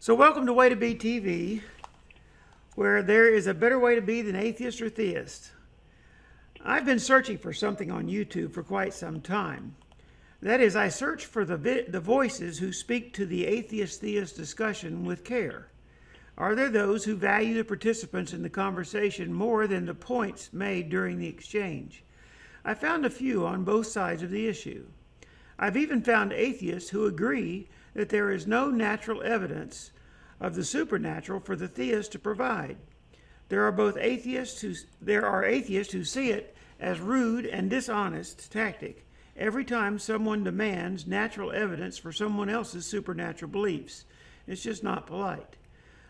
So welcome to WAY2B TV, where there is a better way to be than atheist or theist. I've been searching for something on YouTube for quite some time. That is, I search for the voices who speak to the atheist-theist discussion with care. Are there those who value the participants in the conversation more than the points made during the exchange? I found a few on both sides of the issue. I've even found atheists who agree that there is no natural evidence of the supernatural for the theist to provide. There are atheists who see it as rude and dishonest tactic every time someone demands natural evidence for someone else's supernatural beliefs. It's just not polite.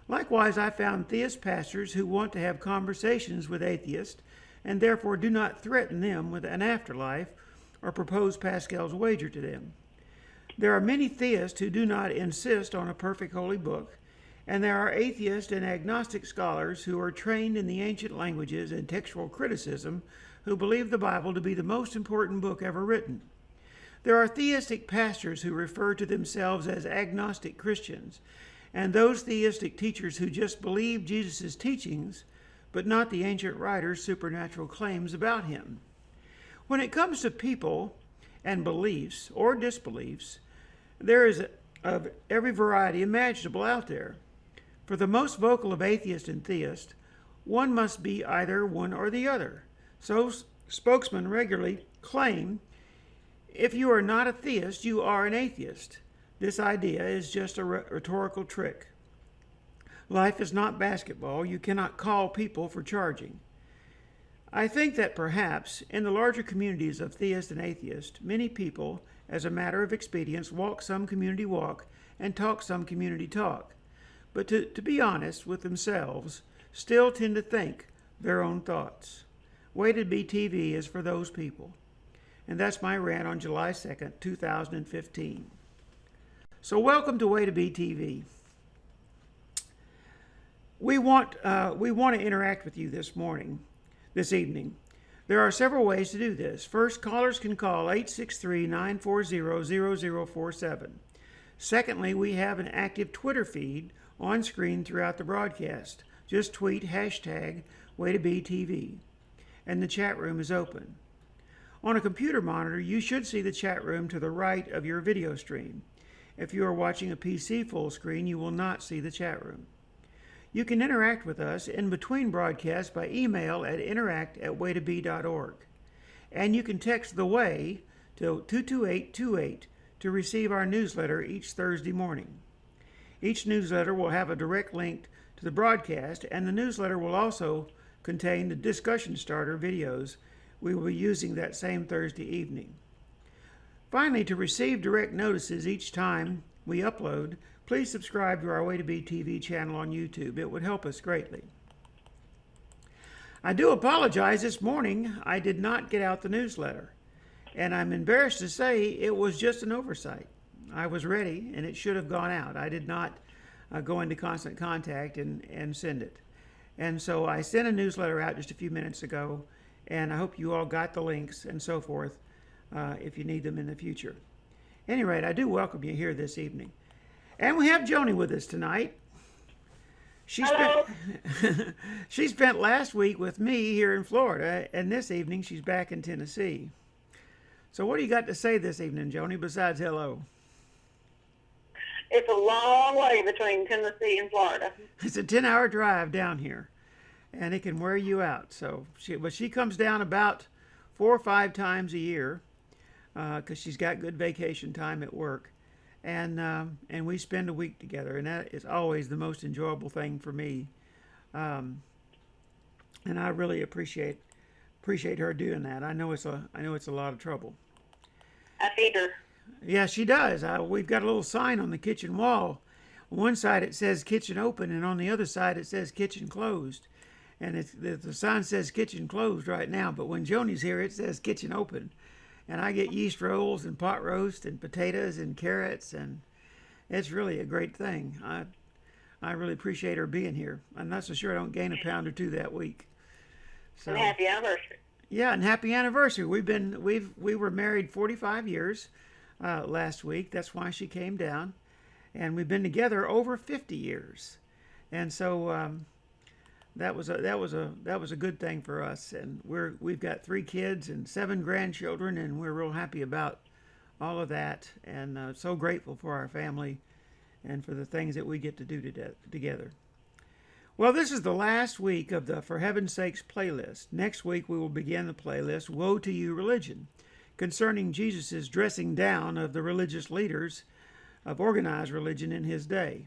Likewise, I found theist pastors who want to have conversations with atheists and therefore do not threaten them with an afterlife or propose Pascal's wager to them. There are many theists who do not insist on a perfect holy book, and there are atheist and agnostic scholars who are trained in the ancient languages and textual criticism who believe the Bible to be the most important book ever written. There are theistic pastors who refer to themselves as agnostic Christians, and those theistic teachers who just believe Jesus' teachings, but not the ancient writers' supernatural claims about him. When it comes to people and beliefs or disbeliefs, there is of every variety imaginable out there. For the most vocal of atheists and theists, one must be either one or the other. So spokesmen regularly claim, if you are not a theist, you are an atheist. This idea is just a rhetorical trick. Life is not basketball. You cannot call people for charging. I think that perhaps in the larger communities of theists and atheists, many people, as a matter of expedience, walk some community walk and talk some community talk. But to be honest with themselves, still tend to think their own thoughts. WAY2B TV is for those people. And that's my rant on July 2nd, 2015. So welcome to WAY2B TV. We want to interact with you this evening. There are several ways to do this. First, callers can call 863-940-0047. Secondly, we have an active Twitter feed on screen throughout the broadcast. Just tweet hashtag WAY2BTV, and the chat room is open. On a computer monitor, you should see the chat room to the right of your video stream. If you are watching a PC full screen, you will not see the chat room. You can interact with us in between broadcasts by email at interact@way2b.org. And you can text the WAY to 22828 to receive our newsletter each Thursday morning. Each newsletter will have a direct link to the broadcast, and the newsletter will also contain the discussion starter videos we will be using that same Thursday evening. Finally, to receive direct notices each time we upload, please subscribe to our WAY2B TV channel on YouTube. It would help us greatly. I do apologize. This morning I did not get out the newsletter, and I'm embarrassed to say it was just an oversight. I was ready, and it should have gone out. I did not go into constant contact and send it. And so I sent a newsletter out just a few minutes ago, and I hope you all got the links and so forth if you need them in the future. At any rate, I do welcome you here this evening. And we have Joni with us tonight. She spent last week with me here in Florida, and this evening she's back in Tennessee. So what do you got to say this evening, Joni, besides hello? It's a long way between Tennessee and Florida. It's a 10-hour drive down here, and it can wear you out. So, she comes down about 4 or 5 times a year because she's got good vacation time at work, and we spend a week together, and that is always the most enjoyable thing for me. And I really appreciate her doing that. I know it's a lot of trouble. I feed her. Yeah, she does. We've got a little sign on the kitchen wall. one side it says kitchen open, and on the other side it says kitchen closed. And the sign says kitchen closed right now, but when Joni's here, it says kitchen open. And I get yeast rolls and pot roast and potatoes and carrots, and it's really a great thing. I really appreciate her being here. I'm not so sure I don't gain a pound or two that week. So, And happy anniversary. yeah, and happy anniversary. We were married 45 years last week. That's why she came down, and we've been together over 50 years, and so that was a good thing for us. And we've got 3 kids and 7 grandchildren, and we're real happy about all of that, and so grateful for our family and for the things that we get to do together. Well, this is the last week of the For Heaven's Sakes playlist. Next week we will begin the playlist, Woe to You Religion, concerning Jesus' dressing down of the religious leaders of organized religion in his day.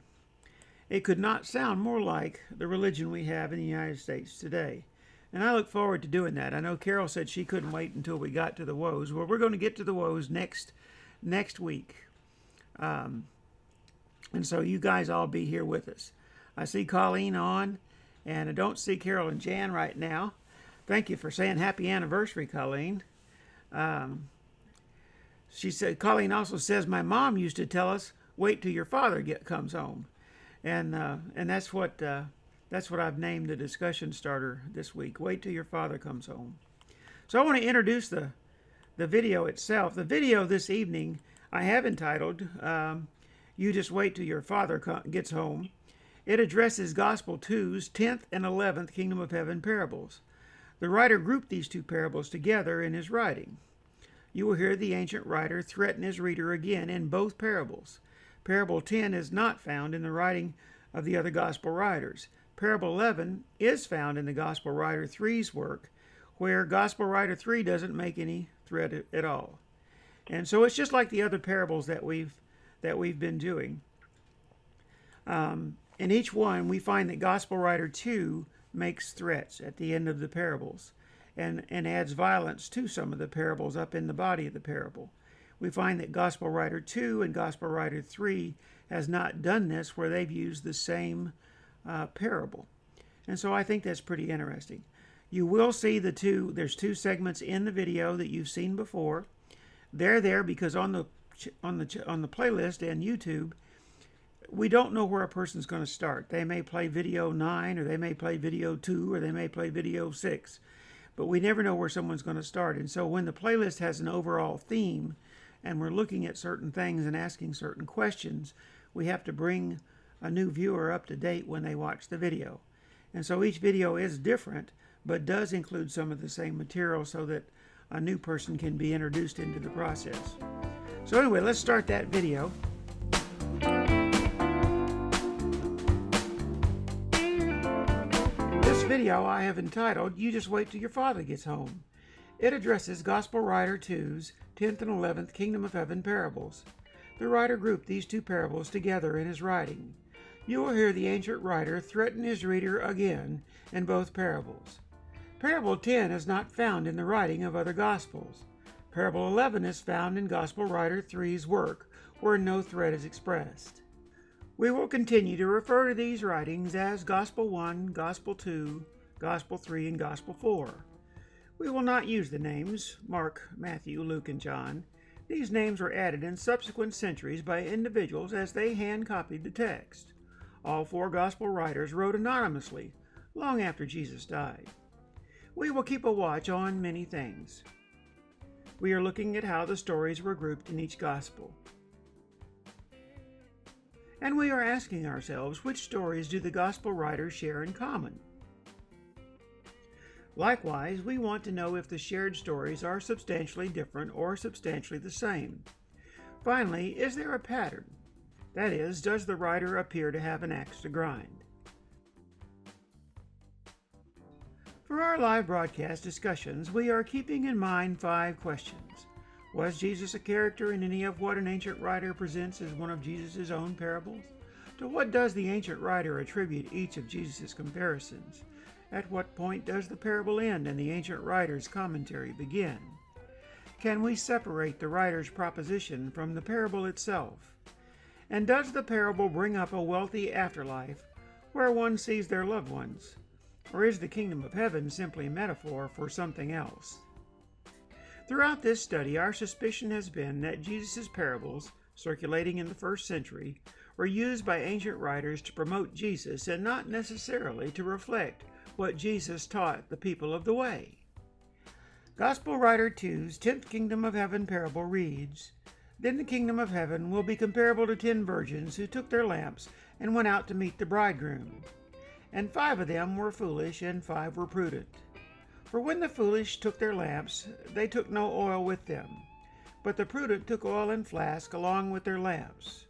It could not sound more like the religion we have in the United States today. And I look forward to doing that. I know Carol said she couldn't wait until we got to the woes. Well, we're going to get to the woes next week. And so you guys all be here with us. I see Colleen on, and I don't see Carol and Jan right now. Thank you for saying happy anniversary, Colleen. She said, Colleen also says, my mom used to tell us, wait till your father comes home. And that's what I've named the discussion starter this week. Wait till your father comes home. So I want to introduce the video itself. The video this evening I have entitled, You Just Wait Till Your Father Gets Home. It addresses Gospel 2's 10th and 11th Kingdom of Heaven parables. The writer grouped these 2 parables together in his writing. You will hear the ancient writer threaten his reader again in both parables. Parable 10 is not found in the writing of the other Gospel writers. Parable 11 is found in the Gospel writer 3's work, where Gospel writer 3 doesn't make any threat at all. And so it's just like the other parables that we've been doing. In each one, we find that Gospel writer 2 makes threats at the end of the parables and adds violence to some of the parables up in the body of the parable. We find that Gospel writer 2 and Gospel writer 3 has not done this where they've used the same parable. And so I think that's pretty interesting. You will see there's 2 segments in the video that you've seen before. They're there because on the playlist and YouTube, we don't know where a person's going to start. They may play video 9, or they may play video 2, or they may play video 6. But we never know where someone's going to start. And so when the playlist has an overall theme, and we're looking at certain things and asking certain questions, we have to bring a new viewer up to date when they watch the video. And so each video is different, but does include some of the same material so that a new person can be introduced into the process. So anyway, let's start that video. This video I have entitled, You Just Wait Till Your Father Gets Home. It addresses Gospel writer 2's 10th and 11th Kingdom of Heaven parables. The writer grouped these 2 parables together in his writing. You will hear the ancient writer threaten his reader again in both parables. Parable 10 is not found in the writing of other Gospels. Parable 11 is found in Gospel writer 3's work, where no threat is expressed. We will continue to refer to these writings as Gospel 1, Gospel 2, Gospel 3, and Gospel 4. We will not use the names Mark, Matthew, Luke, and John. These names were added in subsequent centuries by individuals as they hand-copied the text. All 4 Gospel writers wrote anonymously, long after Jesus died. We will keep a watch on many things. We are looking at how the stories were grouped in each Gospel. And we are asking ourselves, which stories do the Gospel writers share in common? Likewise, we want to know if the shared stories are substantially different or substantially the same. Finally, is there a pattern? That is, does the writer appear to have an axe to grind? For our live broadcast discussions, we are keeping in mind 5 questions. Was Jesus a character in any of what an ancient writer presents as one of Jesus' own parables? To what does the ancient writer attribute each of Jesus' comparisons? At what point does the parable end and the ancient writer's commentary begin? Can we separate the writer's proposition from the parable itself? And does the parable bring up a wealthy afterlife where one sees their loved ones? Or is the kingdom of heaven simply a metaphor for something else? Throughout this study, our suspicion has been that Jesus' parables, circulating in the first century, were used by ancient writers to promote Jesus and not necessarily to reflect what Jesus taught the people of the way. Gospel writer 2's 10th Kingdom of Heaven parable reads, "Then the kingdom of heaven will be comparable to 10 virgins who took their lamps and went out to meet the bridegroom. And 5 of them were foolish, and 5 were prudent. For when the foolish took their lamps, they took no oil with them. But the prudent took oil in flask along with their lamps.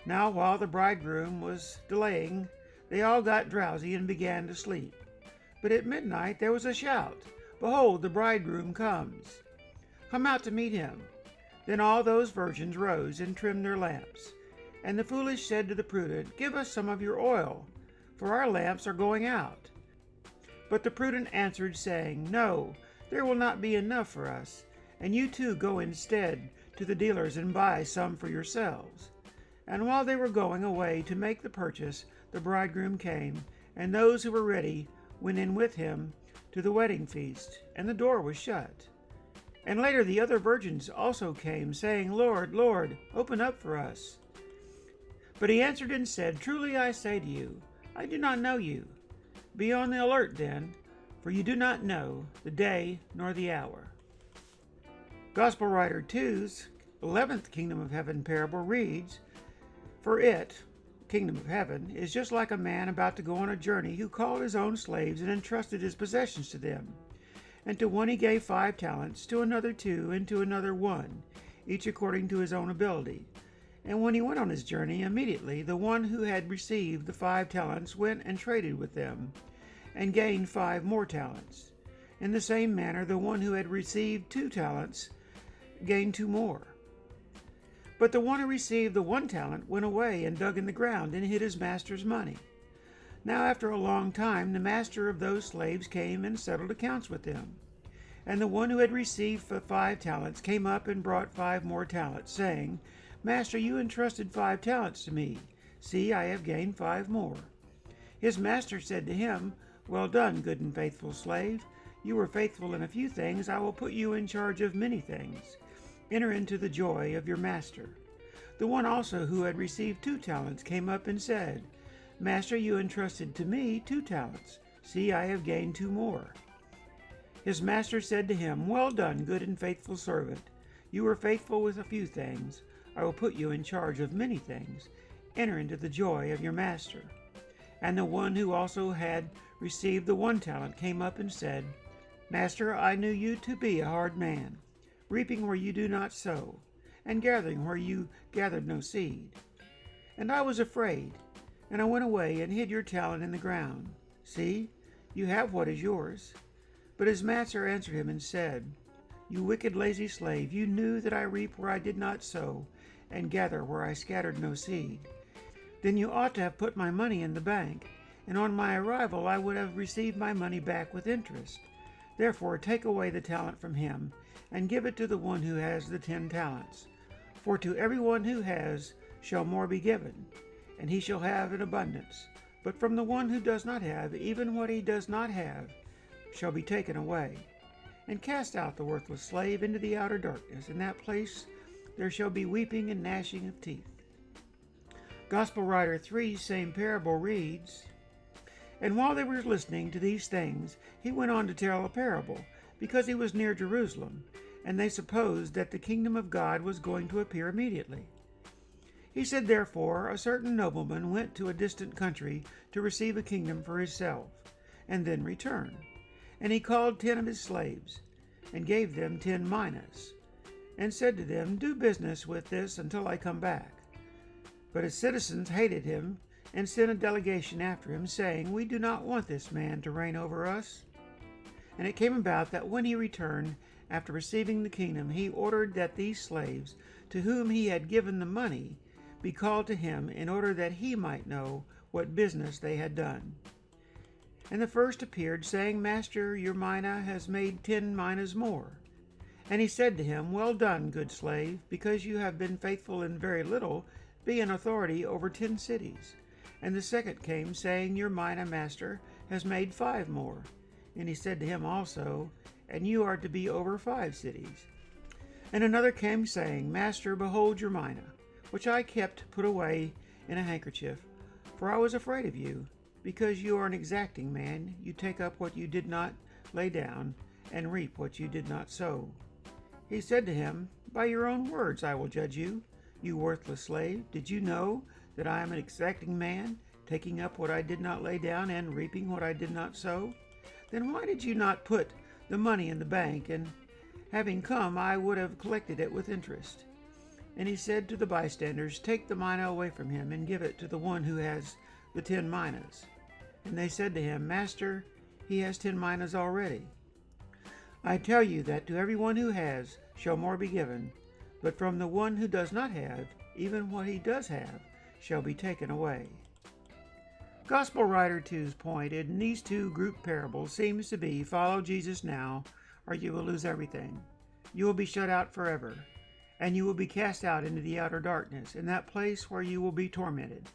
Now while the bridegroom was delaying, they all got drowsy and began to sleep. But at midnight there was a shout, 'Behold, the bridegroom comes! Come out to meet him!' Then all those virgins rose and trimmed their lamps. And the foolish said to the prudent, 'Give us some of your oil, for our lamps are going out.' But the prudent answered, saying, 'No, there will not be enough for us, and you too go instead to the dealers and buy some for yourselves.' And while they were going away to make the purchase, the bridegroom came, and those who were ready went in with him to the wedding feast, and the door was shut. And later the other virgins also came, saying, 'Lord, Lord, open up for us.' But he answered and said, 'Truly I say to you, I do not know you. Be on the alert then, for you do not know the day nor the hour.'" Gospel writer 2's 11th Kingdom of Heaven parable reads, "For it, kingdom of heaven, is just like a man about to go on a journey who called his own slaves and entrusted his possessions to them. And to one he gave 5 talents, to another 2, and to another 1, each according to his own ability. And when he went on his journey, immediately the one who had received the 5 talents went and traded with them, and gained 5 more talents. In the same manner the one who had received 2 talents gained 2 more. But the one who received the 1 talent went away and dug in the ground and hid his master's money. Now after a long time the master of those slaves came and settled accounts with them. And the one who had received the 5 talents came up and brought 5 more talents, saying, 'Master, you entrusted 5 talents to me. See, I have gained 5 more.' His master said to him, 'Well done, good and faithful slave. You were faithful in a few things. I will put you in charge of many things. Enter into the joy of your master.' The one also who had received 2 talents came up and said, 'Master, you entrusted to me 2 talents. See, I have gained 2 more.' His master said to him, 'Well done, good and faithful servant. You were faithful with a few things. I will put you in charge of many things. Enter into the joy of your master.' And the one who also had received the 1 talent came up and said, 'Master, I knew you to be a hard man, reaping where you do not sow, and gathering where you gathered no seed. And I was afraid, and I went away and hid your talent in the ground. See, you have what is yours.' But his master answered him and said, 'You wicked, lazy slave, you knew that I reap where I did not sow, and gather where I scattered no seed. Then you ought to have put my money in the bank, and on my arrival I would have received my money back with interest. Therefore take away the talent from him, and give it to the one who has the 10 talents. For to everyone who has shall more be given, and he shall have in abundance. But from the one who does not have, even what he does not have shall be taken away. And cast out the worthless slave into the outer darkness. In that place there shall be weeping and gnashing of teeth." Gospel writer 3's same parable reads, "And while they were listening to these things, he went on to tell a parable, because he was near Jerusalem, and they supposed that the kingdom of God was going to appear immediately. He said, therefore, a certain nobleman went to a distant country to receive a kingdom for himself, and then return. And he called 10 of his slaves, and gave them 10 minas, and said to them, 'Do business with this until I come back.' But his citizens hated him, and sent a delegation after him, saying, 'We do not want this man to reign over us.' And it came about that when he returned, after receiving the kingdom, he ordered that these slaves, to whom he had given the money, be called to him, in order that he might know what business they had done. And the first appeared, saying, 'Master, your mina has made 10 minas more.' And he said to him, 'Well done, good slave, because you have been faithful in very little, be an authority over 10 cities. And the second came, saying, Your mina, master, has made 5 more. And he said to him also, And you are to be over 5 cities. And another came, saying, Master, behold your mina, which I kept put away in a handkerchief, for I was afraid of you, because you are an exacting man. You take up what you did not lay down, and reap what you did not sow. He said to him, By your own words I will judge you, you worthless slave. Did you know that I am an exacting man, taking up what I did not lay down, and reaping what I did not sow? Then why did you not put the money in the bank, and having come, I would have collected it with interest? And he said to the bystanders, Take the mina away from him, and give it to the one who has the 10 minas. And they said to him, Master, he has 10 minas already. I tell you that to everyone who has shall more be given, but from the one who does not have, even what he does have shall be taken away. Gospel writer 2's point in these 2 group parables seems to be, follow Jesus now, or you will lose everything. You will be shut out forever, and you will be cast out into the outer darkness, in that place where you will be tormented.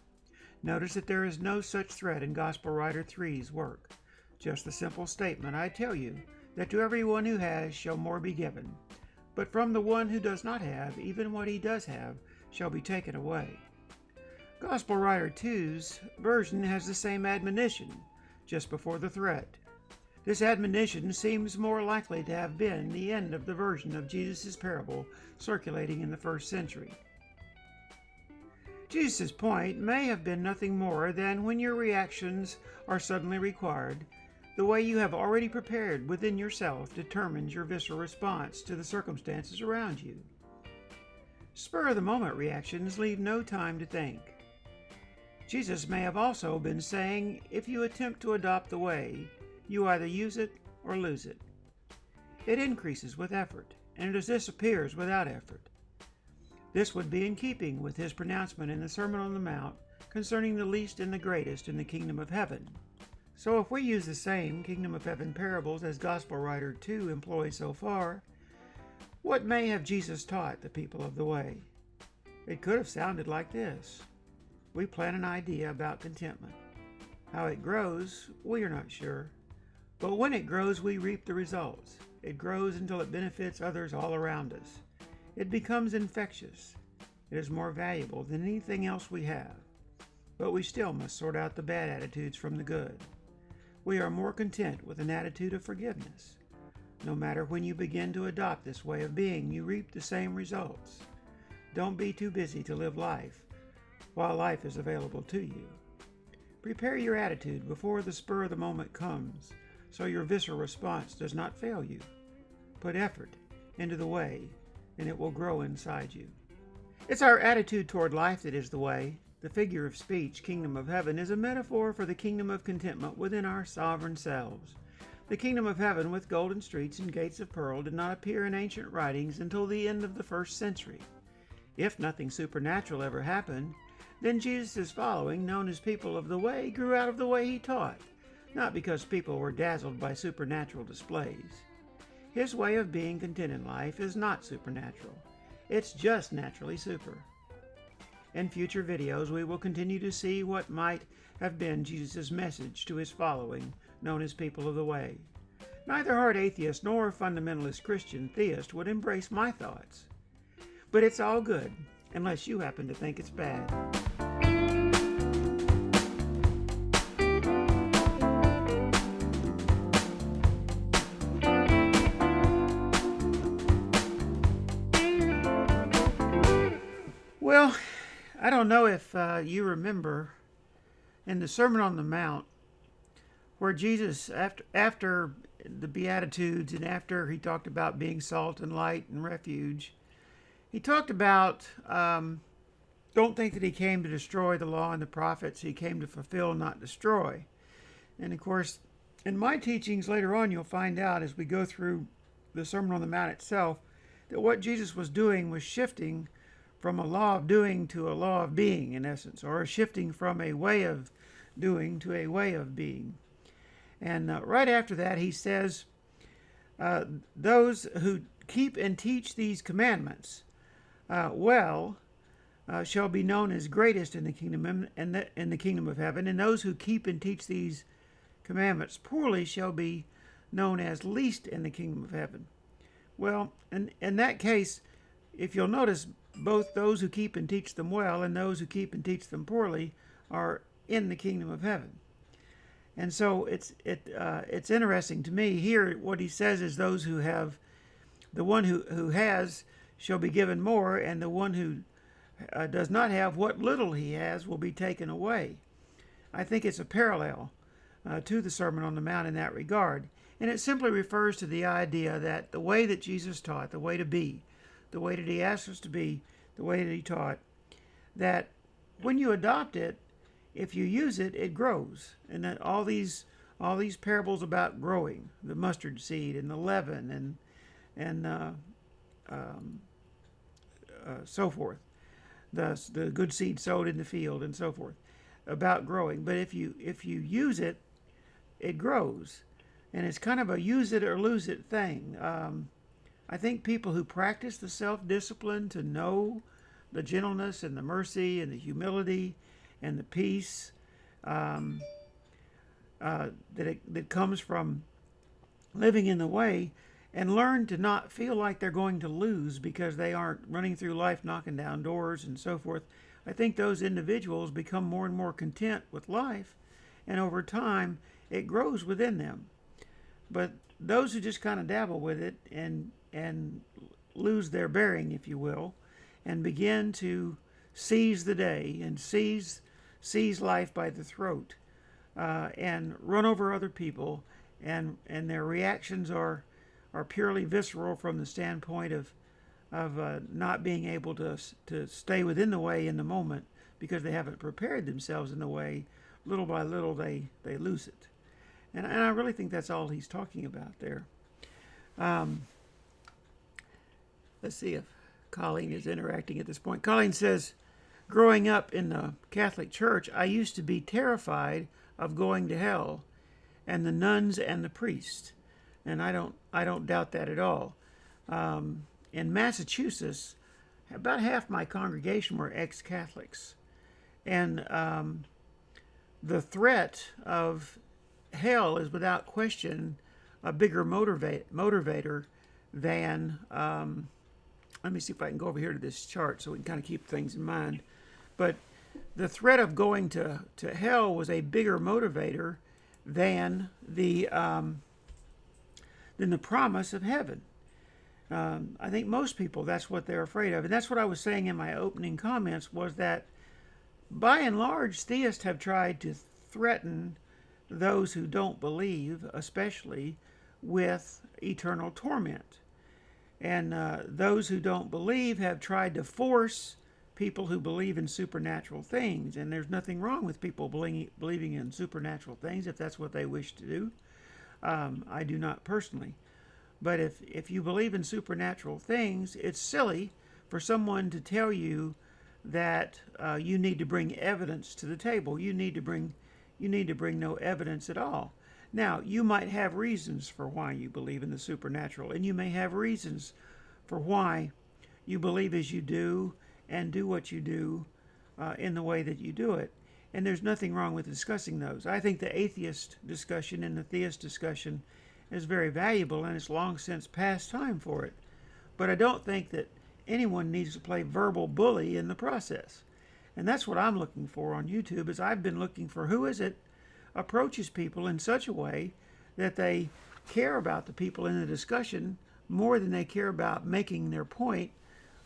Notice that there is no such threat in Gospel writer 3's work. Just the simple statement, I tell you, that to everyone who has shall more be given, but from the one who does not have, even what he does have shall be taken away. Gospel writer 2's version has the same admonition, just before the threat. This admonition seems more likely to have been the end of the version of Jesus' parable circulating in the 1st century. Jesus' point may have been nothing more than when your reactions are suddenly required, the way you have already prepared within yourself determines your visceral response to the circumstances around you. Spur-of-the-moment reactions leave no time to think. Jesus may have also been saying, if you attempt to adopt the way, you either use it or lose it. It increases with effort, and it disappears without effort. This would be in keeping with his pronouncement in the Sermon on the Mount concerning the least and the greatest in the kingdom of heaven. So if we use the same kingdom of heaven parables as Gospel writer 2 employs so far, what may have Jesus taught the people of the way? It could have sounded like this. We plant an idea about contentment. How it grows, we are not sure. But when it grows, we reap the results. It grows until it benefits others all around us. It becomes infectious. It is more valuable than anything else we have. But we still must sort out the bad attitudes from the good. We are more content with an attitude of forgiveness. No matter when you begin to adopt this way of being, you reap the same results. Don't be too busy to live life while life is available to you. Prepare your attitude before the spur of the moment comes, so your visceral response does not fail you. Put effort into the way, and it will grow inside you. It's our attitude toward life that is the way. The figure of speech, kingdom of heaven, is a metaphor for the kingdom of contentment within our sovereign selves. The kingdom of heaven with golden streets and gates of pearl did not appear in ancient writings until the end of the 1st century. If nothing supernatural ever happened, then Jesus' following, known as people of the way, grew out of the way he taught, not because people were dazzled by supernatural displays. His way of being content in life is not supernatural. It's just naturally super. In future videos, we will continue to see what might have been Jesus' message to his following, known as people of the way. Neither hard atheist nor fundamentalist Christian theist would embrace my thoughts. But it's all good, unless you happen to think it's bad. Well, I don't know if you remember in the Sermon on the Mount where Jesus, after the Beatitudes and after he talked about being salt and light and refuge, he talked about don't think that he came to destroy the law and the prophets. He came to fulfill, not destroy. And of course, in my teachings later on, you'll find out as we go through the Sermon on the Mount itself that what Jesus was doing was shifting from a law of doing to a law of being, in essence, or shifting from a way of doing to a way of being. And right after that, he says, those who keep and teach these commandments, shall be known as greatest in the kingdom in the kingdom of heaven, and those who keep and teach these commandments poorly shall be known as least in the kingdom of heaven. Well, in that case, if you'll notice, both those who keep and teach them well and those who keep and teach them poorly are in the kingdom of heaven. And so it's interesting to me here. What he says is those who have, the one who has shall be given more, and the one who does not have, what little he has will be taken away. I think it's a parallel to the Sermon on the Mount in that regard. And it simply refers to the idea that the way that Jesus taught, the way to be, the way that he asked us to be, the way that he taught, that when you adopt it, if you use it, it grows. And that all these parables about growing, the mustard seed and the leaven and so forth, the good seed sowed in the field and so forth, about growing. But if you use it, it grows. And it's kind of a use it or lose it thing. I think people who practice the self-discipline to know the gentleness and the mercy and the humility and the peace that comes from living in the way, and learn to not feel like they're going to lose because they aren't running through life knocking down doors and so forth. I think those individuals become more and more content with life, and over time it grows within them. But those who just kind of dabble with it and lose their bearing, if you will, and begin to seize the day and seize life by the throat, and run over other people, and their reactions are purely visceral from the standpoint of not being able to stay within the way in the moment because they haven't prepared themselves in the way. Little by little they lose it. And I really think that's all he's talking about there. Let's see if Colleen is interacting at this point. Colleen says, growing up in the Catholic Church, I used to be terrified of going to hell and the nuns and the priests. And I don't doubt that at all. In Massachusetts, about half my congregation were ex-Catholics. And the threat of hell is without question a bigger motivator than, let me see if I can go over here to this chart so we can kind of keep things in mind. But the threat of going to hell was a bigger motivator than the promise of heaven. I think most people, that's what they're afraid of. And that's what I was saying in my opening comments, was that by and large, theists have tried to threaten those who don't believe, especially, with eternal torment. And those who don't believe have tried to force people who believe in supernatural things. And there's nothing wrong with people believing in supernatural things if that's what they wish to do. I do not personally. But if you believe in supernatural things, it's silly for someone to tell you that you need to bring evidence to the table. You need to bring no evidence at all. Now, you might have reasons for why you believe in the supernatural, and you may have reasons for why you believe as you do and do what you do in the way that you do it. And there's nothing wrong with discussing those. I think the atheist discussion and the theist discussion is very valuable, and it's long since past time for it. But I don't think that anyone needs to play verbal bully in the process. And that's what I'm looking for on YouTube, is I've been looking for who is it approaches people in such a way that they care about the people in the discussion more than they care about making their point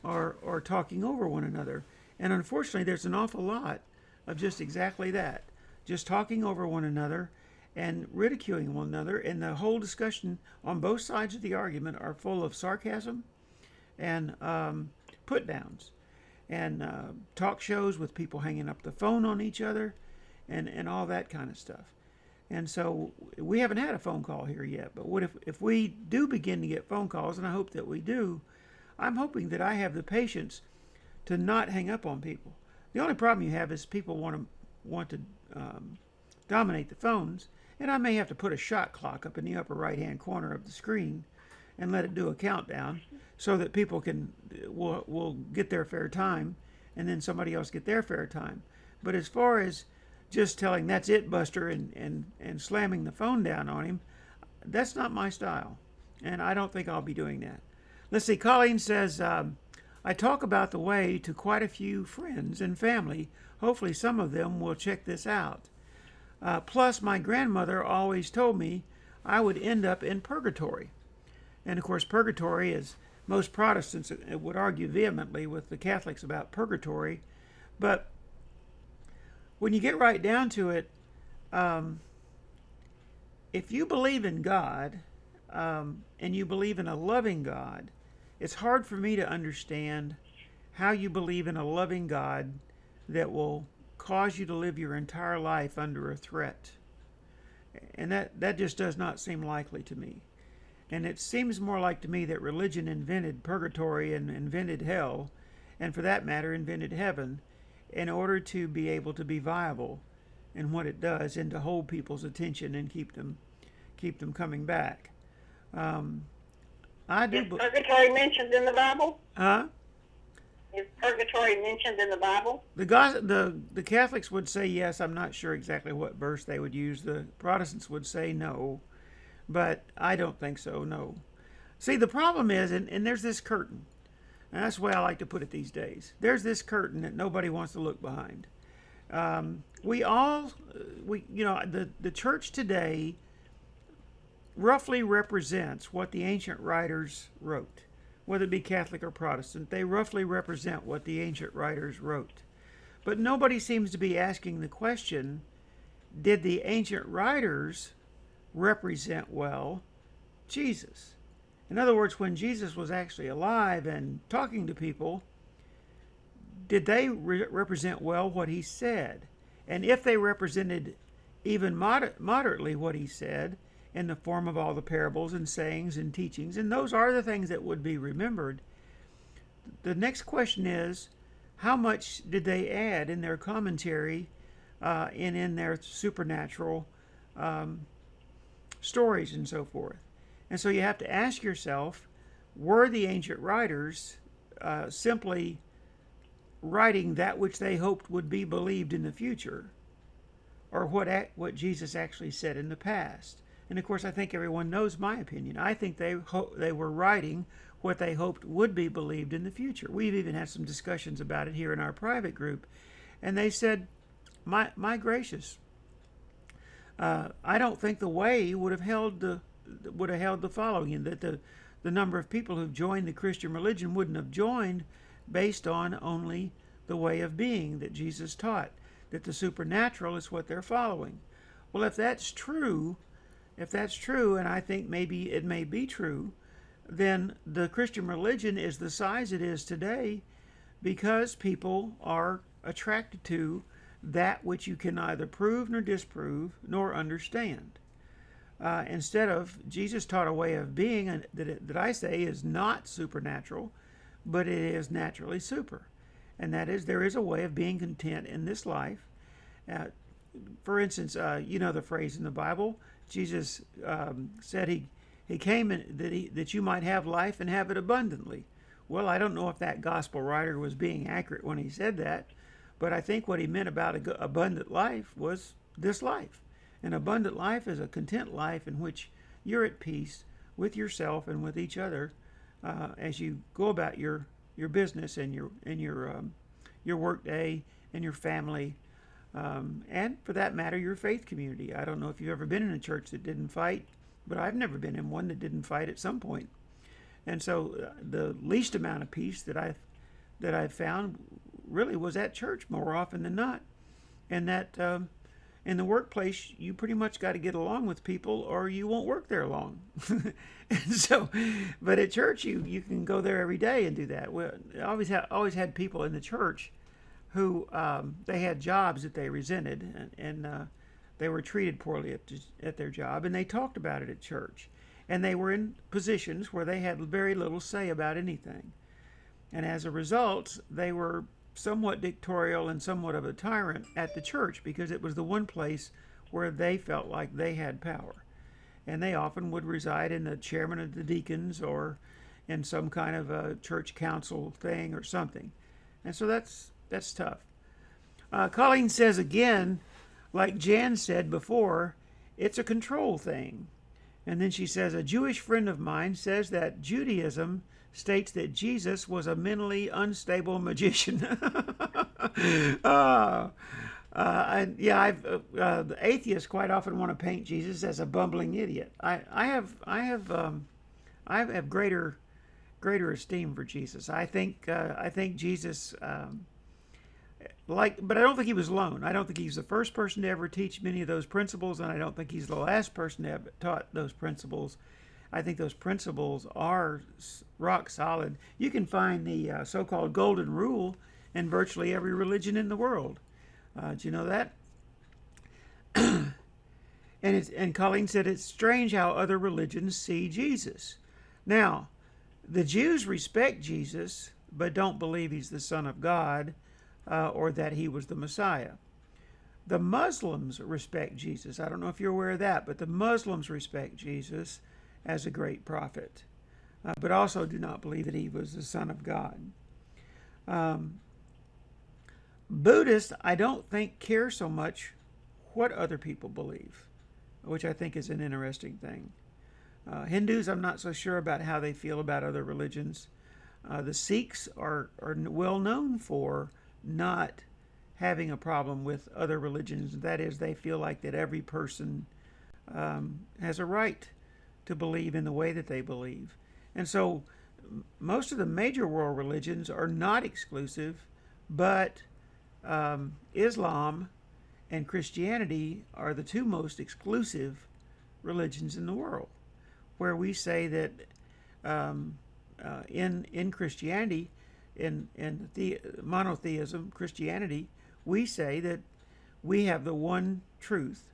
or talking over one another. And unfortunately, there's an awful lot of just exactly that, just talking over one another and ridiculing one another. And the whole discussion on both sides of the argument are full of sarcasm and put downs, and talk shows with people hanging up the phone on each other, and all that kind of stuff. And so we haven't had a phone call here yet, but what if we do begin to get phone calls, and I hope that we do, I'm hoping that I have the patience to not hang up on people. The only problem you have is people want to dominate the phones, and I may have to put a shot clock up in the upper right-hand corner of the screen and let it do a countdown so that people will get their fair time and then somebody else get their fair time. But as far as just telling that's it, Buster, and slamming the phone down on him, that's not my style. And I don't think I'll be doing that. Let's see, Colleen says, I talk about the way to quite a few friends and family. Hopefully some of them will check this out. Plus, my grandmother always told me I would end up in purgatory. And of course, purgatory is, most Protestants would argue vehemently with the Catholics about purgatory. But when you get right down to it, if you believe in God, and you believe in a loving God, it's hard for me to understand how you believe in a loving God that will cause you to live your entire life under a threat. And that just does not seem likely to me. And it seems more like to me that religion invented purgatory and invented hell, and for that matter invented heaven, in order to be able to be viable in what it does and to hold people's attention and keep them coming back. I do. Is purgatory mentioned in the Bible? Huh? Is purgatory mentioned in the Bible? The Catholics would say yes. I'm not sure exactly what verse they would use. The Protestants would say no, but I don't think so. No. See, the problem is, and there's this curtain. And that's the way I like to put it these days. There's this curtain that nobody wants to look behind. The church today roughly represents what the ancient writers wrote. Whether it be Catholic or Protestant, they roughly represent what the ancient writers wrote. But nobody seems to be asking the question, did the ancient writers represent well Jesus? In other words, when Jesus was actually alive and talking to people, did they represent well what he said? And if they represented even moderately what he said, in the form of all the parables and sayings and teachings, and those are the things that would be remembered, the next question is, how much did they add in their commentary and in their supernatural stories and so forth? And so you have to ask yourself, were the ancient writers simply writing that which they hoped would be believed in the future, or what Jesus actually said in the past? And of course, I think everyone knows my opinion. I think they were writing what they hoped would be believed in the future. We've even had some discussions about it here in our private group, and they said, "My gracious, I don't think the way would have held the following, and that the number of people who've joined the Christian religion wouldn't have joined based on only the way of being that Jesus taught, that the supernatural is what they're following." Well, if that's true, and I think maybe it may be true, then the Christian religion is the size it is today because people are attracted to that which you can neither prove nor disprove nor understand. Instead of, Jesus taught a way of being that I say is not supernatural, but it is naturally super. And that is, there is a way of being content in this life. For instance, you know the phrase in the Bible, Jesus said he came that you might have life and have it abundantly. Well, I don't know if that gospel writer was being accurate when he said that, but I think what he meant about abundant life was this life. An abundant life is a content life in which you're at peace with yourself and with each other as you go about your business and your work day and your family. And for that matter, your faith community. I don't know if you've ever been in a church that didn't fight, but I've never been in one that didn't fight at some point. And so the least amount of peace that I've found really was at church more often than not. And that in the workplace, you pretty much got to get along with people or you won't work there long. And so, but at church, you can go there every day and do that. Well, I always had people in the church who they had jobs that they resented, and they were treated poorly at their job, and they talked about it at church. And they were in positions where they had very little say about anything. And as a result, they were somewhat dictatorial and somewhat of a tyrant at the church because it was the one place where they felt like they had power. And they often would reside in the chairman of the deacons or in some kind of a church council thing or something. And so that's That's tough. Colleen says again, like Jan said before, it's a control thing. And then she says, a Jewish friend of mine says that Judaism states that Jesus was a mentally unstable magician. The atheists quite often want to paint Jesus as a bumbling idiot. I have greater esteem for Jesus. I think Jesus, but I don't think he was alone. I don't think he's the first person to ever teach many of those principles, and I don't think he's the last person to have taught those principles. I think those principles are rock solid. You can find the so-called golden rule in virtually every religion in the world. Do you know that? And Colleen said it's strange how other religions see Jesus. Now, the Jews respect Jesus, but don't believe he's the Son of God or that he was the Messiah. The Muslims respect Jesus. I don't know if you're aware of that, but the Muslims respect Jesus as a great prophet, but also do not believe that he was the Son of God. Buddhists, I don't think, care so much what other people believe, which I think is an interesting thing. Hindus, I'm not so sure about how they feel about other religions. The Sikhs are well known for not having a problem with other religions. That is, they feel like that every person has a right to believe in the way that they believe. And so most of the major world religions are not exclusive, but Islam and Christianity are the two most exclusive religions in the world, where we say that in Christianity, in the monotheism Christianity, we say that we have the one truth.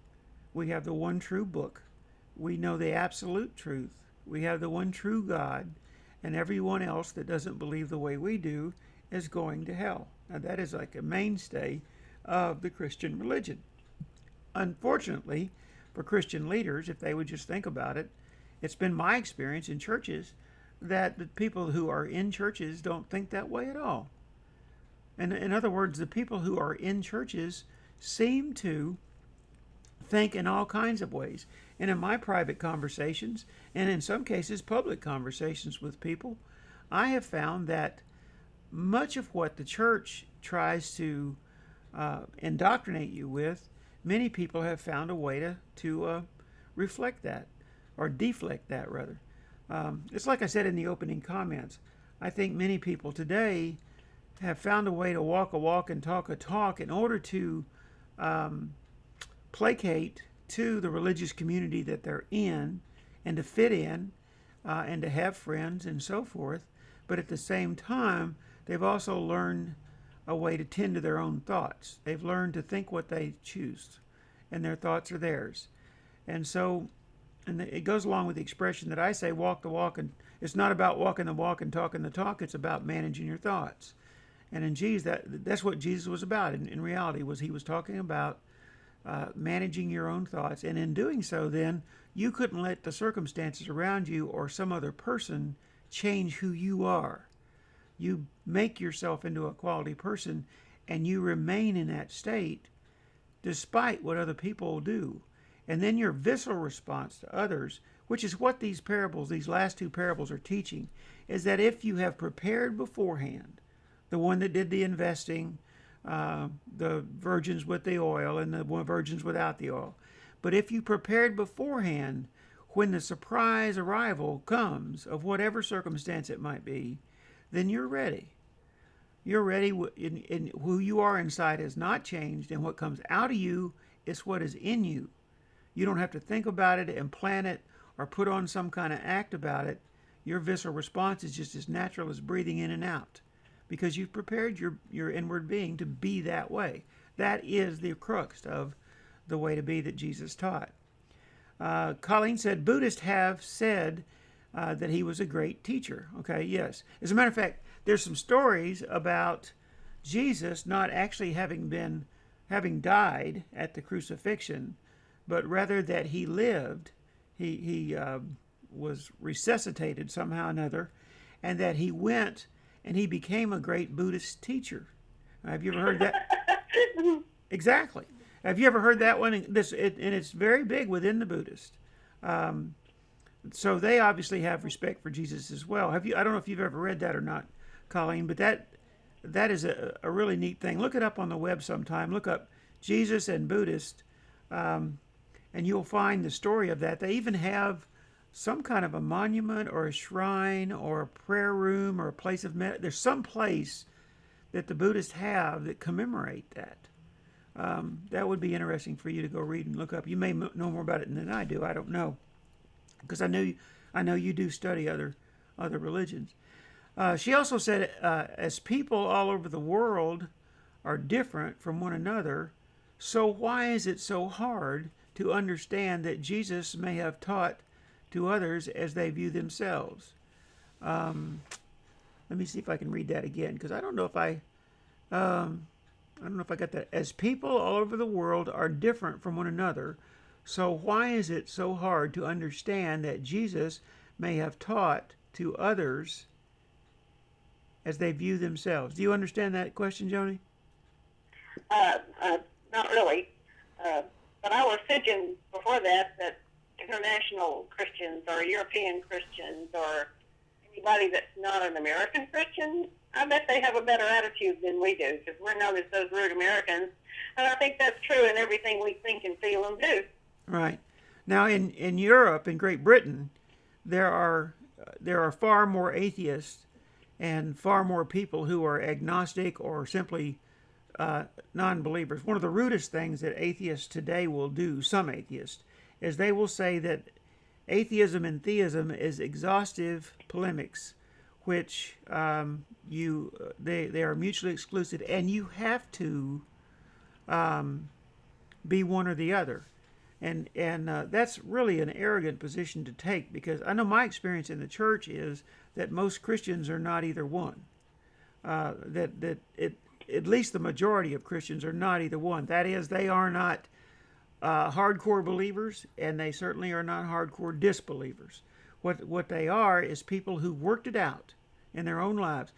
We have the one true book. We know the absolute truth. We have the one true God, and everyone else that doesn't believe the way we do is going to hell. Now, that is like a mainstay of the Christian religion. Unfortunately, for Christian leaders, if they would just think about it, it's been my experience in churches that the people who are in churches don't think that way at all. And in other words, the people who are in churches seem to think in all kinds of ways. And in my private conversations, and in some cases public conversations with people, I have found that much of what the church tries to indoctrinate you with, many people have found a way to reflect that, or deflect that rather. It's like I said in the opening comments. I think many people today have found a way to walk a walk and talk a talk in order to placate to the religious community that they're in, and to fit in, and to have friends and so forth. But at the same time, they've also learned a way to tend to their own thoughts. They've learned to think what they choose, and their thoughts are theirs. And so, and it goes along with the expression that I say, walk the walk, and it's not about walking the walk and talking the talk, it's about managing your thoughts. And in Jesus, that's what Jesus was about. In reality, he was talking about managing your own thoughts. And in doing so, then, you couldn't let the circumstances around you or some other person change who you are. You make yourself into a quality person, and you remain in that state despite what other people do. And then your visceral response to others, which is what these last two parables are teaching, is that if you have prepared beforehand, the one that did the investing, the virgins with the oil and the virgins without the oil, but if you prepared beforehand, when the surprise arrival comes, of whatever circumstance it might be, then you're ready. You're ready, and who you are inside has not changed, and what comes out of you is what is in you. You don't have to think about it and plan it or put on some kind of act about it. Your visceral response is just as natural as breathing in and out, because you've prepared your inward being to be that way. That is the crux of the way to be that Jesus taught. Colleen said, Buddhists have said that he was a great teacher. Okay, yes. As a matter of fact, there's some stories about Jesus not actually having died at the crucifixion, but rather that he lived. He was resuscitated somehow or another, and that he went and he became a great Buddhist teacher. Have you ever heard that? Exactly. Have you ever heard that one? And it's very big within the Buddhist. So they obviously have respect for Jesus as well. Have you? I don't know if you've ever read that or not, Colleen, but that is a really neat thing. Look it up on the web sometime. Look up Jesus and Buddhist, and you'll find the story of that. They even have some kind of a monument or a shrine or a prayer room or a place of there's some place that the Buddhists have that commemorate that. That would be interesting for you to go read and look up. You may know more about it than I do. I don't know, because I know you do study other religions. She also said, as people all over the world are different from one another, so why is it so hard to understand that Jesus may have taught to others as they view themselves? Let me see if I can read that again, because I don't know if I got that. As people all over the world are different from one another, so why is it so hard to understand that Jesus may have taught to others as they view themselves? Do you understand that question, Joni? Not really. But I was thinking before that international Christians or European Christians or anybody that's not an American Christian, I bet they have a better attitude than we do, because we're known as those rude Americans. And I think that's true in everything we think and feel and do. Right. Now, in Europe, in Great Britain, there are far more atheists and far more people who are agnostic or simply non-believers. One of the rudest things that atheists today will do, some atheists, is they will say that atheism and theism is exhaustive polemics, which they are mutually exclusive, and you have to be one or the other. And that's really an arrogant position to take, because I know my experience in the church is that most Christians are not either one. At least the majority of Christians are not either one. That is, they are not hardcore believers, and they certainly are not hardcore disbelievers. What they are is people who worked it out in their own lives.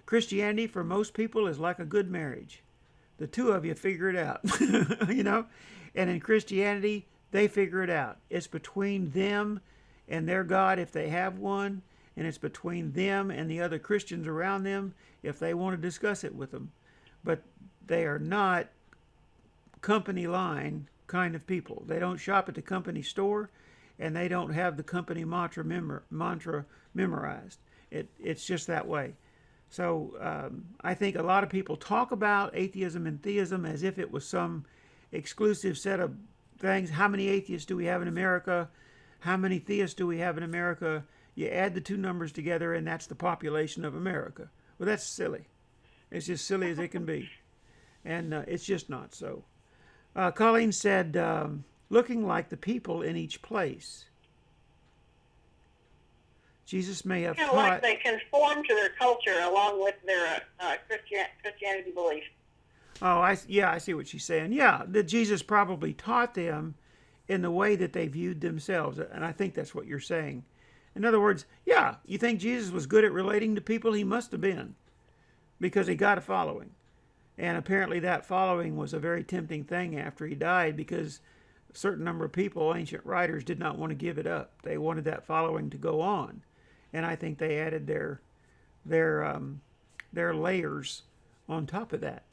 Christianity for most people is like a good marriage. The two of you figure it out, you know? And in Christianity, they figure it out. It's between them and their God if they have one, and it's between them and the other Christians around them if they want to discuss it with them. But they are not company line kind of people. They don't shop at the company store, and they don't have the company mantra memorized. It's just that way. So I think a lot of people talk about atheism and theism as if it was some exclusive set of things. How many atheists do we have in America? How many theists do we have in America? You add the two numbers together, and that's the population of America. Well, that's silly. It's just silly as it can be. And it's just not so. Colleen said, looking like the people in each place. Jesus may have Kind taught... of like they conform to their culture along with their Christianity belief. Oh, I see what she's saying. Yeah, that Jesus probably taught them in the way that they viewed themselves. And I think that's what you're saying. In other words, yeah, you think Jesus was good at relating to people? He must have been, because he got a following. And apparently that following was a very tempting thing after he died, because a certain number of people, ancient writers, did not want to give it up. They wanted that following to go on. And I think they added their layers on top of that.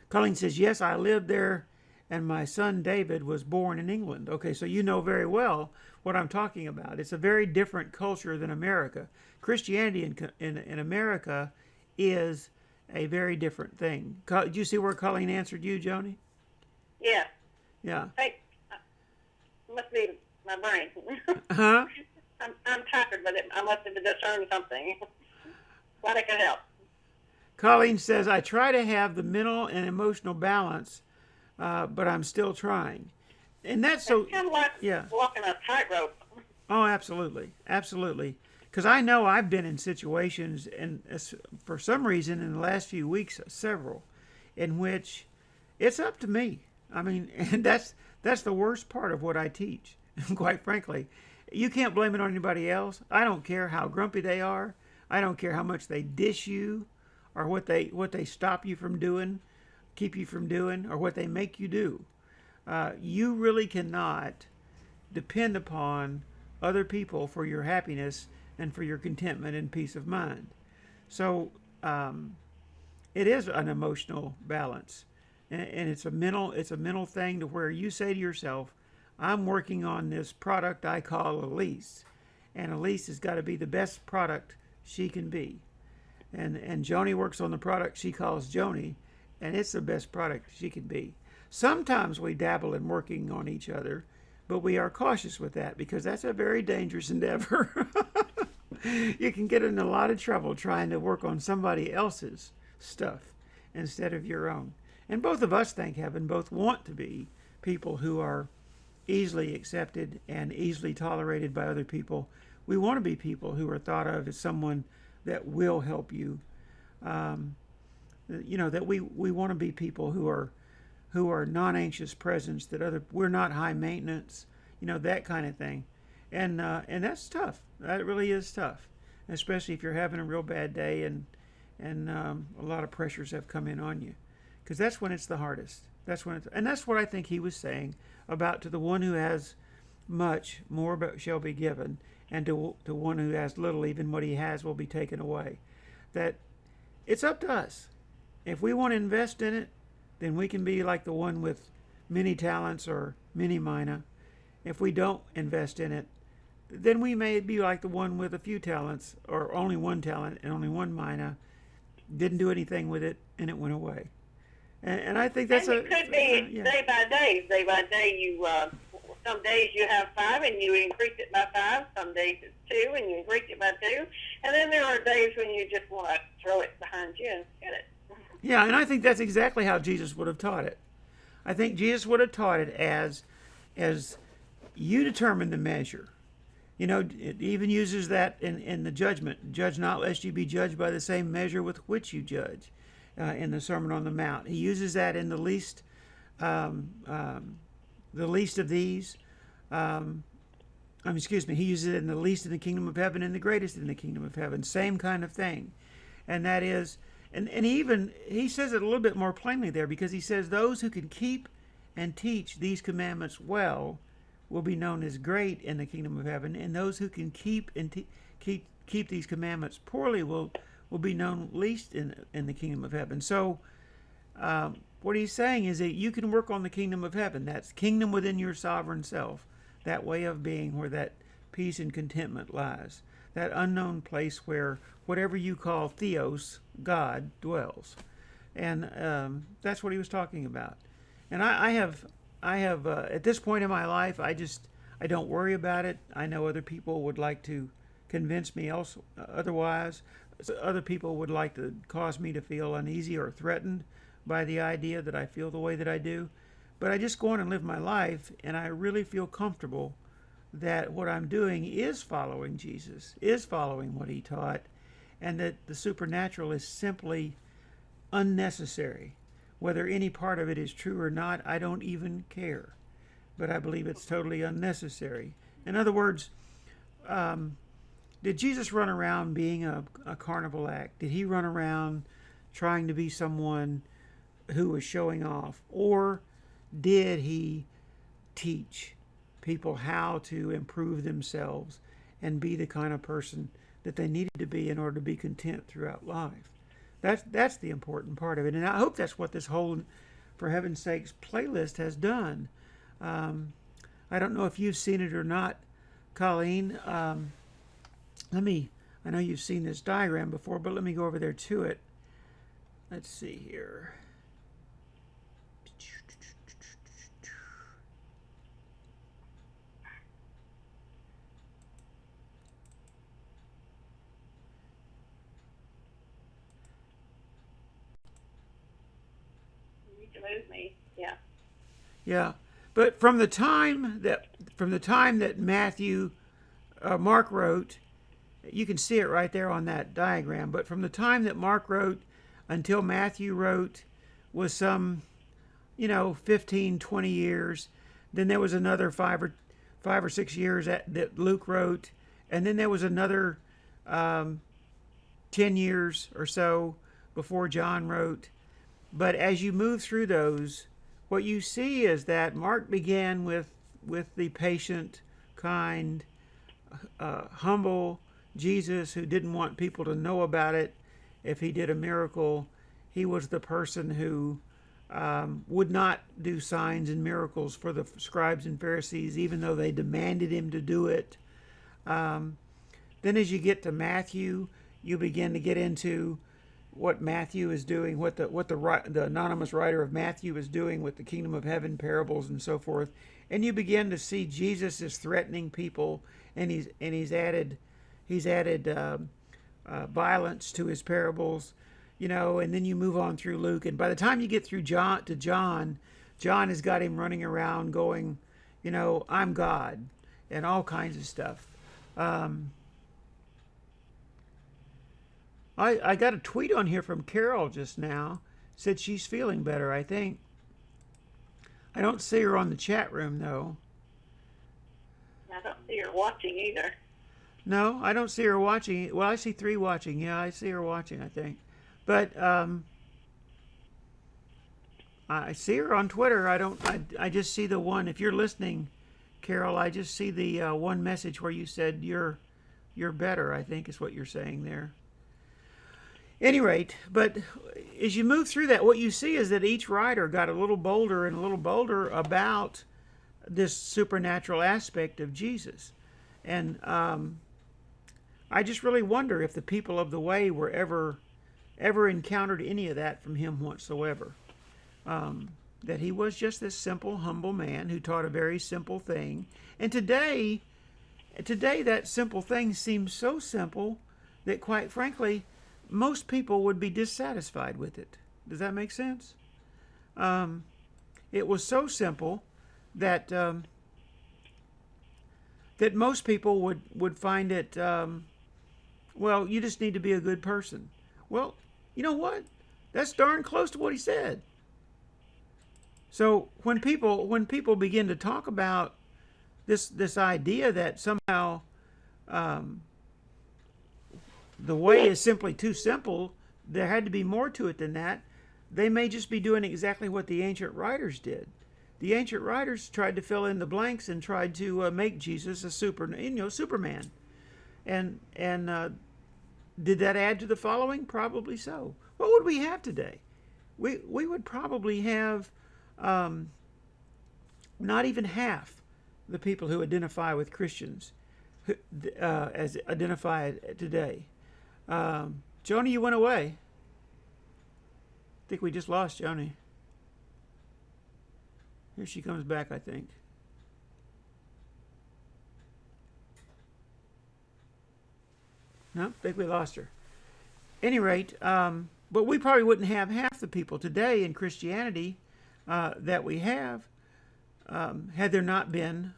Colleen says, yes, I lived there, and my son David was born in England. Okay, so you know very well what I'm talking about. It's a very different culture than America. Christianity in America is a very different thing. Did you see where Colleen answered you, Joni? Yeah. Yeah. Hey, must be my brain. Huh? I'm tired, but I must have discerned something. Glad I could help. Colleen says, I try to have the mental and emotional balance, but I'm still trying. And that's so... It's kind of like walking a tightrope. Oh, absolutely. Absolutely. Because I know I've been in situations, and for some reason in the last few weeks, several, in which it's up to me. I mean, and that's the worst part of what I teach, quite frankly. You can't blame it on anybody else. I don't care how grumpy they are. I don't care how much they dish you or what they stop you from doing, keep you from doing, or what they make you do. You really cannot depend upon other people for your happiness and for your contentment and peace of mind. So it is an emotional balance, and it's a mental thing to where you say to yourself, I'm working on this product I call Elise, and Elise has got to be the best product she can be. And Joni works on the product she calls Joni, and it's the best product she can be. Sometimes we dabble in working on each other, but we are cautious with that because that's a very dangerous endeavor. You can get in a lot of trouble trying to work on somebody else's stuff instead of your own. And both of us, thank heaven, both want to be people who are easily accepted and easily tolerated by other people. We want to be people who are thought of as someone that will help you. That we want to be people who are non-anxious presence, we're not high maintenance, that kind of thing. And that's tough. That really is tough, especially if you're having a real bad day and a lot of pressures have come in on you, because that's when it's the hardest. That's what I think he was saying about, to the one who has much, more shall be given, and to one who has little, even what he has will be taken away. That it's up to us. If we want to invest in it, then we can be like the one with many talents or many mina. If we don't invest in it, then we may be like the one with a few talents or only one talent and only one mina, didn't do anything with it, and it went away. And I think that's it could be day by day. Day by day, you some days you have 5 and you increase it by 5. Some days it's 2 and you increase it by 2. And then there are days when you just want to throw it behind you and get it. Yeah, and I think that's exactly how Jesus would have taught it. I think Jesus would have taught it as you determine the measure. It even uses that in the judgment. Judge not, lest you be judged by the same measure with which you judge. In the Sermon on the Mount, he uses that in the least of these. He uses it in the least in the kingdom of heaven and the greatest in the kingdom of heaven. Same kind of thing, and that is, and he says it a little bit more plainly there, because he says those who can keep and teach these commandments well will be known as great in the kingdom of heaven, and those who can keep and keep these commandments poorly will be known least in the kingdom of heaven. So what he's saying is that you can work on the kingdom of heaven. That's kingdom within your sovereign self, that way of being where that peace and contentment lies, that unknown place where whatever you call theos, God, dwells. And that's what he was talking about. And I have at this point in my life, I don't worry about it. I know other people would like to convince me otherwise. Other people would like to cause me to feel uneasy or threatened by the idea that I feel the way that I do. But I just go on and live my life, and I really feel comfortable that what I'm doing is following Jesus, is following what he taught, and that the supernatural is simply unnecessary. Whether any part of it is true or not, I don't even care. But I believe it's totally unnecessary. In other words, did Jesus run around being a carnival act? Did he run around trying to be someone who was showing off? Or did he teach people how to improve themselves and be the kind of person that they needed to be in order to be content throughout life? That's the important part of it. And I hope that's what this whole For Heaven's Sakes playlist has done. I don't know if you've seen it or not, Colleen. I know you've seen this diagram before, but let me go over there to it. Let's see here. You need to move me. Yeah. Yeah, but from the time that Mark wrote, you can see it right there on that diagram. But from the time that Mark wrote until Matthew wrote was some, 15, 20 years. Then there was another 5 or 6 years that Luke wrote, and then there was another 10 years or so before John wrote. But as you move through those, what you see is that Mark began with the patient, kind, humble Jesus who didn't want people to know about it. If he did a miracle, he was the person who would not do signs and miracles for the scribes and Pharisees, even though they demanded him to do it. Then as you get to Matthew, you begin to get into what Matthew is doing, what the anonymous writer of Matthew is doing with the kingdom of heaven parables and so forth, and you begin to see Jesus is threatening people, and he's added violence to his parables, and then you move on through Luke, and by the time you get through John has got him running around going, I'm God, and all kinds of stuff. I got a tweet on here from Carol just now. Said she's feeling better, I think. I don't see her on the chat room, though. I don't see her watching either. No, I don't see her watching. Well, I see 3 watching. Yeah, I see her watching, I think. But I see her on Twitter. I just see the one. If you're listening, Carol, I just see the one message where you said you're better, I think is what you're saying there. Any rate, but as you move through that, what you see is that each writer got a little bolder and a little bolder about this supernatural aspect of Jesus. And I just really wonder if the people of the Way were ever encountered any of that from him whatsoever. That he was just this simple, humble man who taught a very simple thing. And today that simple thing seems so simple that, quite frankly, most people would be dissatisfied with it. Does that make sense? It was so simple that that most people would find it, well, you just need to be a good person. Well, you know what? That's darn close to what he said. So when people begin to talk about this idea that somehow the way is simply too simple, there had to be more to it than that, they may just be doing exactly what the ancient writers did. The ancient writers tried to fill in the blanks and tried to make Jesus a Superman. And did that add to the following? Probably so. What would we have today? We would probably have not even half the people who identify with Christians as identified today. Joni, you went away. I think we just lost Joni. Here she comes back, I think. No, I think we lost her. Any rate, but we probably wouldn't have half the people today in Christianity that we have had there not been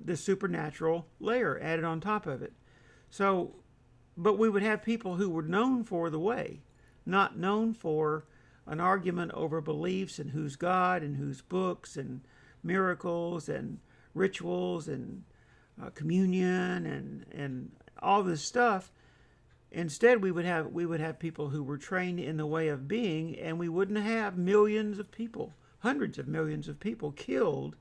the supernatural layer added on top of it. So, but we would have people who were known for the way, not known for an argument over beliefs and who's God and whose books and miracles and rituals and communion and all this stuff. Instead, we would have people who were trained in the way of being, and we wouldn't have millions of people, hundreds of millions of people killed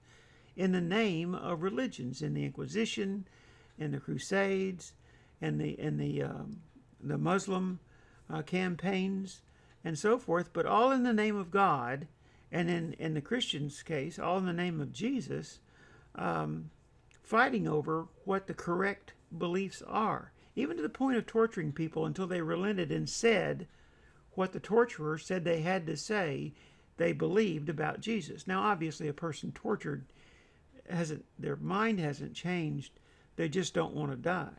in the name of religions, in the Inquisition, in the Crusades, and the Muslim campaigns, and so forth. But all in the name of God, and in the Christians' case, all in the name of Jesus, fighting over what the correct beliefs are, even to the point of torturing people until they relented and said what the torturer said they had to say they believed about Jesus. Now, obviously, a person tortured their mind hasn't changed. They just don't want to die.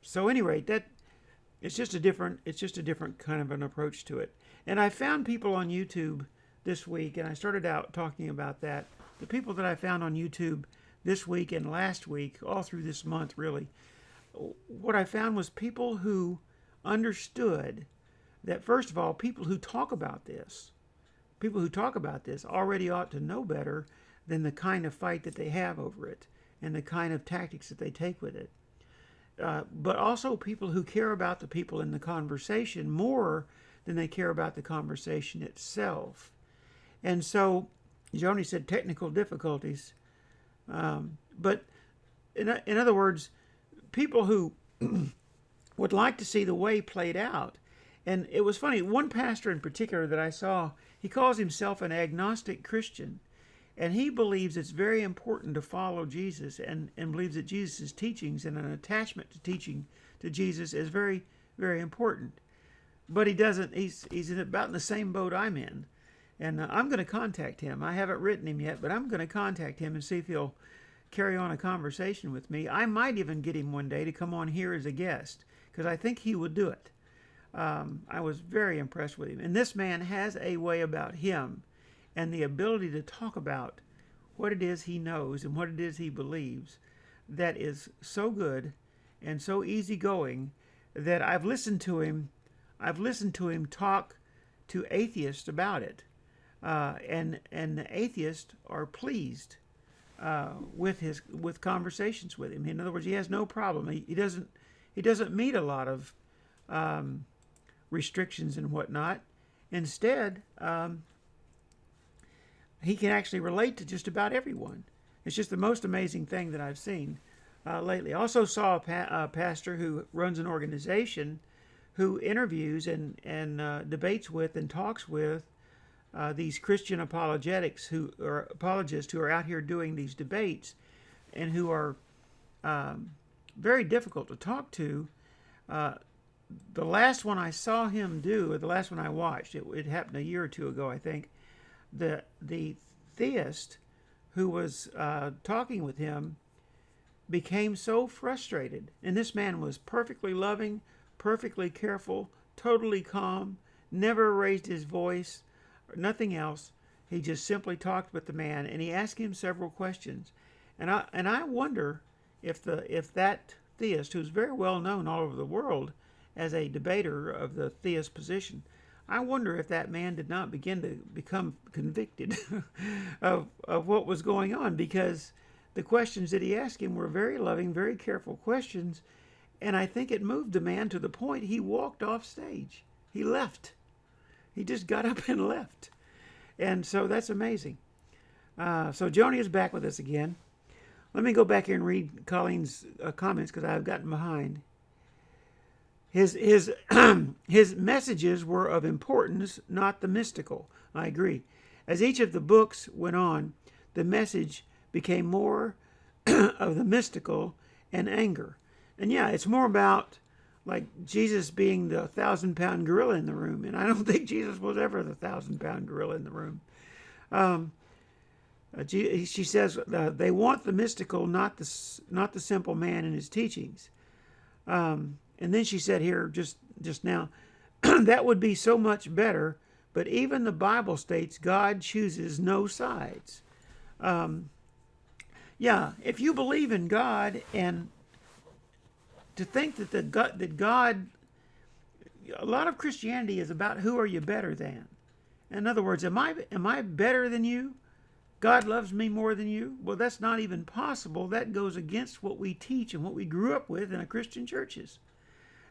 So, at any rate, it's just a different kind of an approach to it. And I found people on YouTube this week, and I started out talking about that. The people that I found on YouTube this week and last week, all through this month, really, what I found was people who understood that, first of all, people who talk about this already ought to know better than the kind of fight that they have over it and the kind of tactics that they take with it. but also people who care about the people in the conversation more than they care about the conversation itself. And so, Joni said technical difficulties, but in other words, people who would like to see the way played out. And it was funny, one pastor in particular that I saw, he calls himself an agnostic Christian. And he believes it's very important to follow Jesus and believes that Jesus' teachings and an attachment to teaching to Jesus is very, very important. But he doesn't, he's about in the same boat I'm in. And I'm going to contact him. I haven't written him yet, but I'm going to contact him and see if he'll carry on a conversation with me. I might even get him one day to come on here as a guest, because I think he would do it. I was very impressed with him. And this man has a way about him and the ability to talk about what it is he knows and what it is he believes that is so good and so easygoing that I've listened to him talk to atheists about it. And the atheists are pleased with conversations with him. In other words, he has no problem. He doesn't meet a lot of restrictions and whatnot. Instead, he can actually relate to just about everyone. It's just the most amazing thing that I've seen lately. I also saw a pastor who runs an organization who interviews and debates with and talks with these Christian apologetics who are apologists who are out here doing these debates and who are very difficult to talk to. The last one I saw him do, or the last one I watched, it happened a year or two ago, I think. The theist who was talking with him became so frustrated, and this man was perfectly loving, perfectly careful, totally calm, never raised his voice, or nothing else. He just simply talked with the man, and he asked him several questions. And I wonder if that theist, who's very well known all over the world as a debater of the theist position, I wonder if that man did not begin to become convicted of what was going on, because the questions that he asked him were very loving, very careful questions, and I think it moved the man to the point he walked off stage. He left. He just got up and left. And so that's amazing. So Joni is back with us again. Let me go back here and read Colleen's comments, because I've gotten behind. His messages were of importance, not the mystical. I agree. As each of the books went on, the message became more of the mystical and anger. And yeah, it's more about like Jesus being the 1,000-pound gorilla in the room, and I don't think Jesus was ever the 1,000-pound gorilla in the room. She says they want the mystical, not the simple man and his teachings. And then she said here just now, that would be so much better, but even the Bible states God chooses no sides. Yeah, if you believe in God, and to think that God, a lot of Christianity is about who are you better than. In other words, am I better than you? God loves me more than you? Well, that's not even possible. That goes against what we teach and what we grew up with in our Christian churches.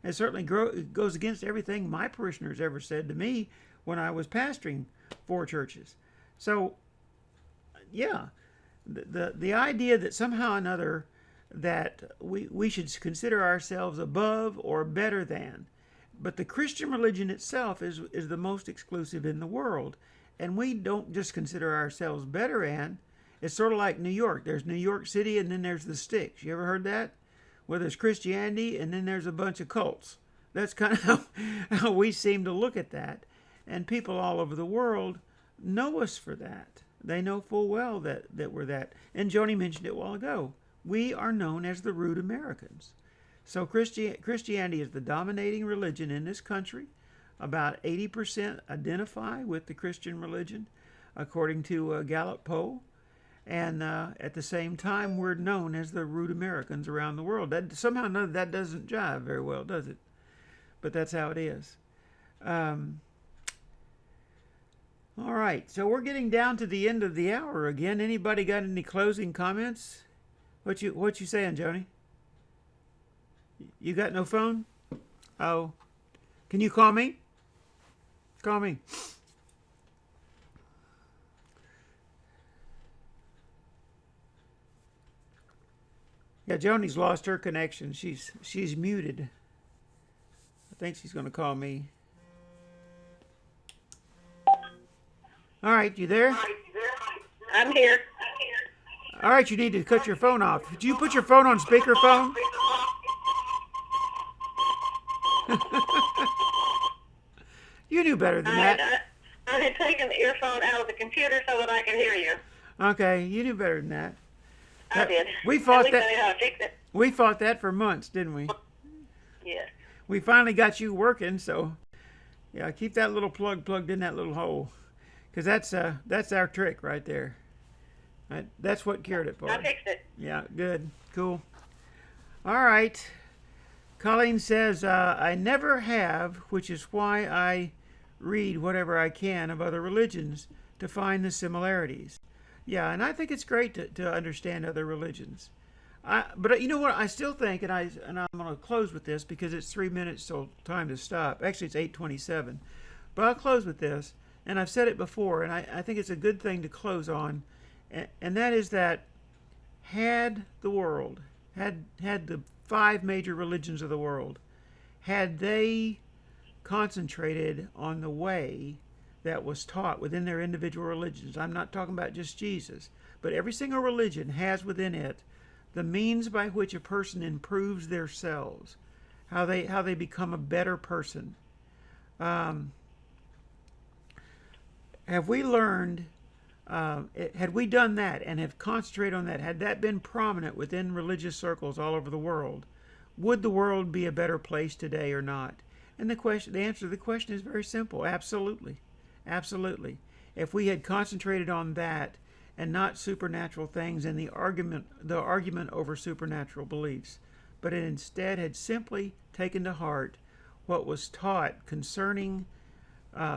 It certainly goes against everything my parishioners ever said to me when I was pastoring 4 churches. So, yeah, the idea that somehow or another that we should consider ourselves above or better than. But the Christian religion itself is the most exclusive in the world. And we don't just consider ourselves better than. It's sort of like New York. There's New York City, and then there's the sticks. You ever heard that? Where there's Christianity, and then there's a bunch of cults. That's kind of how we seem to look at that. And people all over the world know us for that. They know full well that we're that. And Joni mentioned it a while ago. We are known as the root Americans. So Christianity is the dominating religion in this country. About 80% identify with the Christian religion, according to a Gallup poll. And at the same time, we're known as the root Americans around the world. That somehow or another, that doesn't jive very well, does it? But that's how it is. All right, so we're getting down to the end of the hour again. Anybody got any closing comments? What you saying, Joni? You got no phone? Oh. Can you call me? Call me. Yeah, Joni's lost her connection. She's muted. I think she's going to call me. All right, you there? I'm here. All right, you need to cut your phone off. Did you put your phone on speakerphone? You knew better than that. I had taken the earphone out of the computer so that I could hear you. Okay, you knew better than that. I did. We fought At least I knew how to fix it. We fought that for months, didn't we? Yes. We finally got you working, so yeah, keep that little plug plugged in that little hole, because that's our trick right there. That's what cured it for I us. fixed it. Yeah, good, cool. All right. Colleen says, I never have, which is why I read whatever I can of other religions to find the similarities. Yeah, and I think it's great to understand other religions. But you know what? I still think, and I'm going to close with this because it's 3 minutes till time to stop. Actually, it's 8:27. But I'll close with this, and I've said it before, and I think it's a good thing to close on, and that is that had the world, had the 5 major religions of the world, had they concentrated on the way that was taught within their individual religions. I'm not talking about just Jesus, but every single religion has within it the means by which a person improves themselves, how they become a better person. Have we learned? Had we done that and have concentrated on that, had that been prominent within religious circles all over the world, would the world be a better place today or not? And the answer to the question is very simple: absolutely. Absolutely. If we had concentrated on that and not supernatural things and the argument over supernatural beliefs, but it instead had simply taken to heart what was taught concerning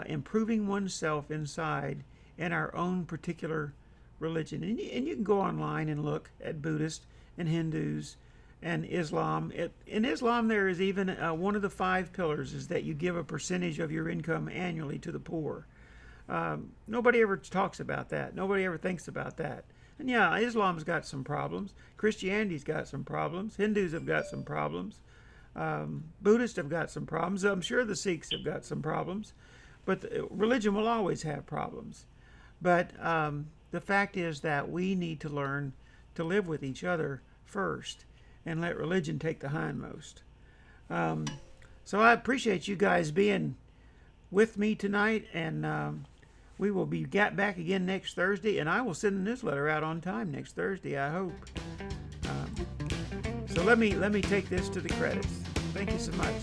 improving oneself inside in our own particular religion. And you can go online and look at Buddhists and Hindus and Islam. In Islam, there is even one of the 5 pillars is that you give a percentage of your income annually to the poor. Nobody ever talks about that. Nobody ever thinks about that. And yeah, Islam's got some problems. Christianity's got some problems. Hindus have got some problems. Buddhists have got some problems. I'm sure the Sikhs have got some problems. But religion will always have problems. But the fact is that we need to learn to live with each other first and let religion take the hindmost. So I appreciate you guys being with me tonight, and we will be back again next Thursday, and I will send the newsletter out on time next Thursday, I hope. So let me take this to the credits. Thank you so much.